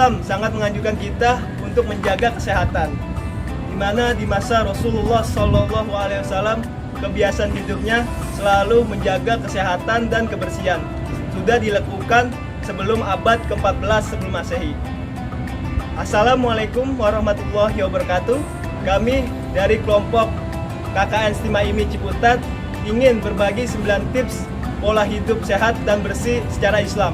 Islam sangat menganjurkan kita untuk menjaga kesehatan, di mana di masa Rasulullah SAW kebiasaan hidupnya selalu menjaga kesehatan dan kebersihan. Sudah dilakukan sebelum abad ke-14 sebelum Masehi. Assalamualaikum warahmatullahi wabarakatuh. Kami dari kelompok KKN Stima IMI Ciputat ingin berbagi 9 tips pola hidup sehat dan bersih secara Islam.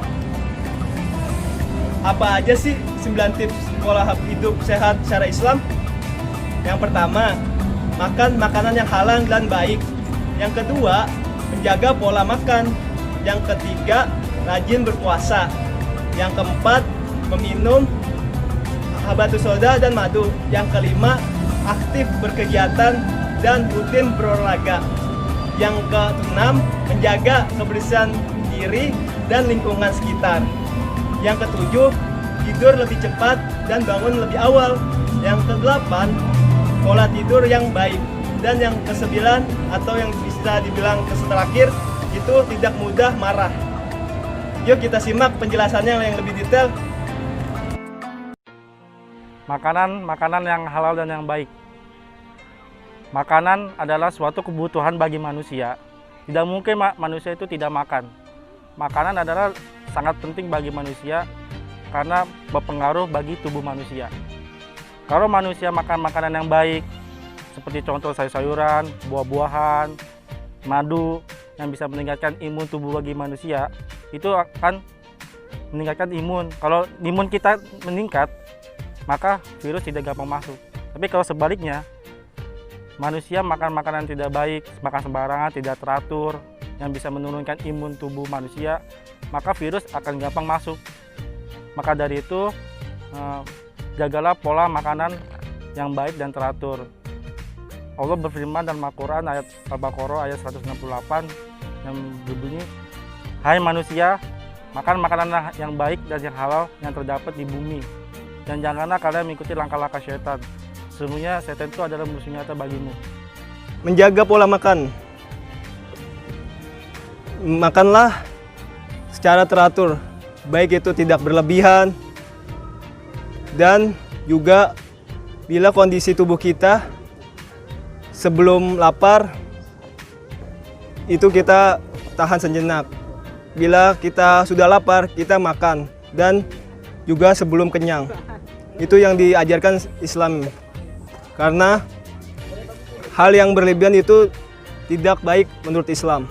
Apa aja sih 9 tips pola hidup sehat secara Islam? Yang pertama, makan makanan yang halal dan baik. Yang kedua, menjaga pola makan. Yang ketiga, rajin berpuasa. Yang keempat, meminum habatus sauda dan madu. Yang kelima, aktif berkegiatan dan rutin berolahraga. Yang keenam, menjaga kebersihan diri dan lingkungan sekitar. Yang ketujuh, tidur lebih cepat dan bangun lebih awal. Yang kedelapan, pola tidur yang baik. Dan yang kesembilan atau yang bisa dibilang terakhir, itu tidak mudah marah. Yuk kita simak penjelasannya yang lebih detail. Makanan yang halal dan yang baik. Makanan adalah suatu kebutuhan bagi manusia. Tidak mungkin manusia itu tidak makan. Makanan adalah sangat penting bagi manusia karena berpengaruh bagi tubuh manusia. Kalau manusia makan makanan yang baik, seperti contoh sayur-sayuran, buah-buahan, madu, yang bisa meningkatkan imun tubuh bagi manusia, itu akan meningkatkan imun. Kalau imun kita meningkat, maka virus tidak gampang masuk. Tapi kalau sebaliknya, manusia makan makanan tidak baik, makan sembarangan, tidak teratur, yang bisa menurunkan imun tubuh manusia, maka virus akan gampang masuk. Maka dari itu, jagalah pola makanan yang baik dan teratur. Allah berfirman dalam Al-Quran ayat Al-Baqarah ayat 168 yang berbunyi, "Hai manusia, makan makanan yang baik dan yang halal yang terdapat di bumi, dan janganlah kalian mengikuti langkah-langkah syaitan. Sesungguhnya setan itu adalah musuh nyata bagimu." Menjaga pola makan. Makanlah secara teratur, baik itu tidak berlebihan, dan juga bila kondisi tubuh kita sebelum lapar, itu kita tahan sejenak. Bila kita sudah lapar, kita makan, dan juga sebelum kenyang. Itu yang diajarkan Islam. Karena hal yang berlebihan itu tidak baik menurut Islam.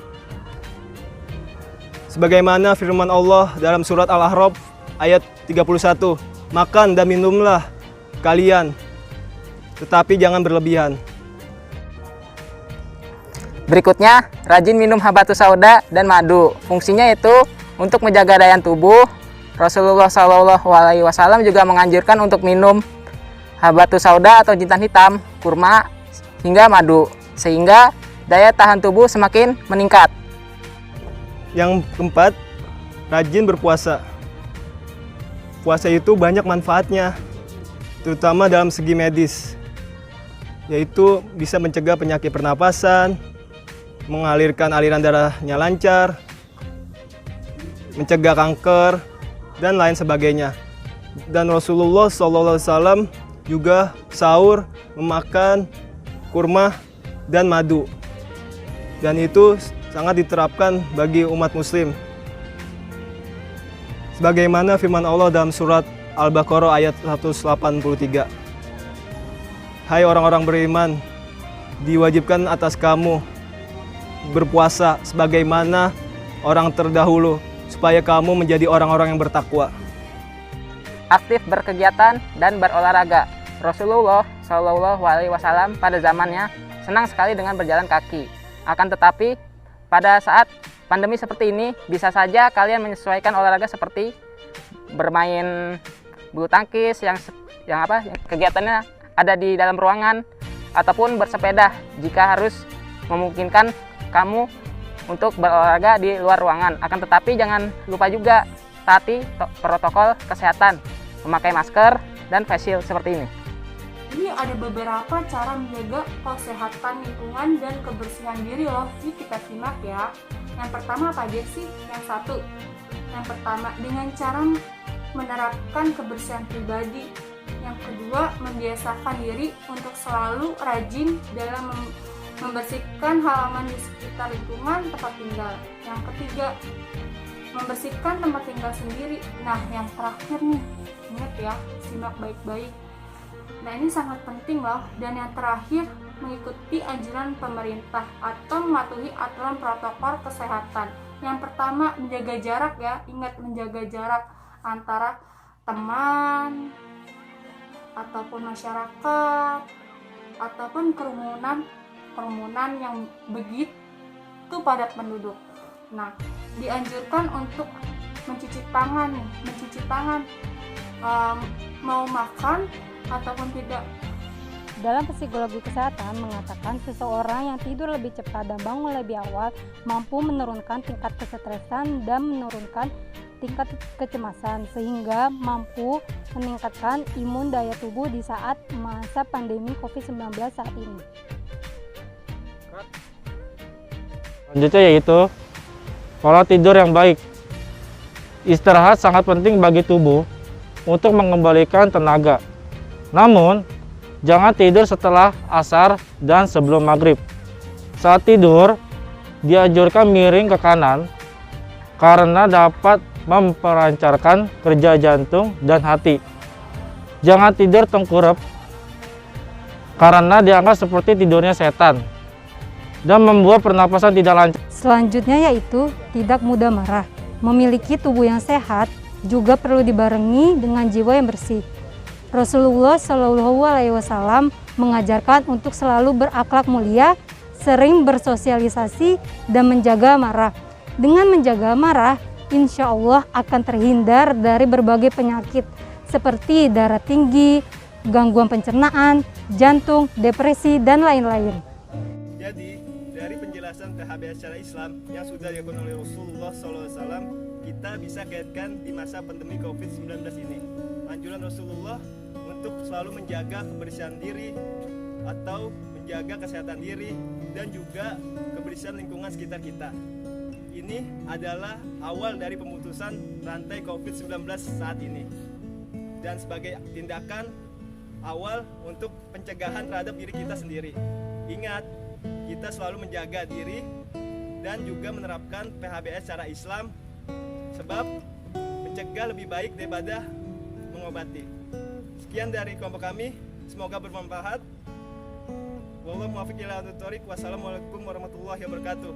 Sebagaimana firman Allah dalam surat Al-A'raf ayat 31, "Makan dan minumlah kalian, tetapi jangan berlebihan." Berikutnya, rajin minum habatus sauda dan madu. Fungsinya itu untuk menjaga daya tubuh. Rasulullah SAW juga menganjurkan untuk minum habatus sauda atau jintan hitam, kurma, hingga madu, sehingga daya tahan tubuh semakin meningkat. Yang keempat, rajin berpuasa. Puasa itu banyak manfaatnya, terutama dalam segi medis, yaitu bisa mencegah penyakit pernapasan, mengalirkan aliran darahnya lancar, mencegah kanker, dan lain sebagainya. Dan Rasulullah SAW juga sahur memakan kurma dan madu, dan itu sangat diterapkan bagi umat muslim. Sebagaimana firman Allah dalam surat Al-Baqarah ayat 183. "Hai orang-orang beriman, diwajibkan atas kamu berpuasa sebagaimana orang terdahulu, supaya kamu menjadi orang-orang yang bertakwa." Aktif berkegiatan dan berolahraga. Rasulullah SAW pada zamannya senang sekali dengan berjalan kaki. Akan tetapi, pada saat pandemi seperti ini, bisa saja kalian menyesuaikan olahraga seperti bermain bulu tangkis yang kegiatannya ada di dalam ruangan, ataupun bersepeda jika harus memungkinkan kamu untuk berolahraga di luar ruangan. Akan tetapi jangan lupa juga taati protokol kesehatan, memakai masker dan face shield seperti ini. Ini ada beberapa cara menjaga kesehatan lingkungan dan kebersihan diri loh. Yuk kita simak ya. Yang pertama apa aja sih? Yang pertama dengan cara menerapkan kebersihan pribadi. Yang kedua, membiasakan diri untuk selalu rajin dalam membersihkan halaman di sekitar lingkungan tempat tinggal. Yang ketiga, membersihkan tempat tinggal sendiri. Nah, yang terakhir nih, ingat ya, simak baik-baik. Nah, ini sangat penting loh. Dan yang terakhir, mengikuti anjuran pemerintah atau mematuhi aturan protokol kesehatan. Yang pertama, menjaga jarak ya. Ingat, menjaga jarak antara teman ataupun masyarakat ataupun kerumunan yang begitu padat penduduk. Nah, dianjurkan untuk mencuci tangan, mau makan ataupun tidak. Dalam psikologi kesehatan mengatakan seseorang yang tidur lebih cepat dan bangun lebih awal mampu menurunkan tingkat kesetresan dan menurunkan tingkat kecemasan sehingga mampu meningkatkan imun daya tubuh di saat masa pandemi COVID-19 saat ini. Selanjutnya yaitu pola tidur yang baik. Istirahat sangat penting bagi tubuh untuk mengembalikan tenaga. Namun, jangan tidur setelah asar dan sebelum maghrib. Saat tidur, dianjurkan miring ke kanan karena dapat memperlancarkan kerja jantung dan hati. Jangan tidur tengkurap karena dianggap seperti tidurnya setan dan membuat pernapasan tidak lancar. Selanjutnya yaitu tidak mudah marah. Memiliki tubuh yang sehat juga perlu dibarengi dengan jiwa yang bersih. Rasulullah Shallallahu Alaihi Wasallam mengajarkan untuk selalu berakhlak mulia, sering bersosialisasi, dan menjaga marah. Dengan menjaga marah, insya Allah akan terhindar dari berbagai penyakit seperti darah tinggi, gangguan pencernaan, jantung, depresi, dan lain-lain. Jadi, dari penjelasan PHBS secara Islam yang sudah dilakukan oleh Rasulullah SAW, kita bisa kaitkan di masa pandemi COVID-19 ini. Anjuran Rasulullah untuk selalu menjaga kebersihan diri atau menjaga kesehatan diri dan juga kebersihan lingkungan sekitar kita. Ini adalah awal dari pemutusan rantai COVID-19 saat ini dan sebagai tindakan awal untuk pencegahan terhadap diri kita sendiri. Ingat, kita selalu menjaga diri dan juga menerapkan PHBS secara Islam sebab mencegah lebih baik daripada mengobati. Sekian dari kelompok kami, semoga bermanfaat. Wassalamualaikum warahmatullahi wabarakatuh.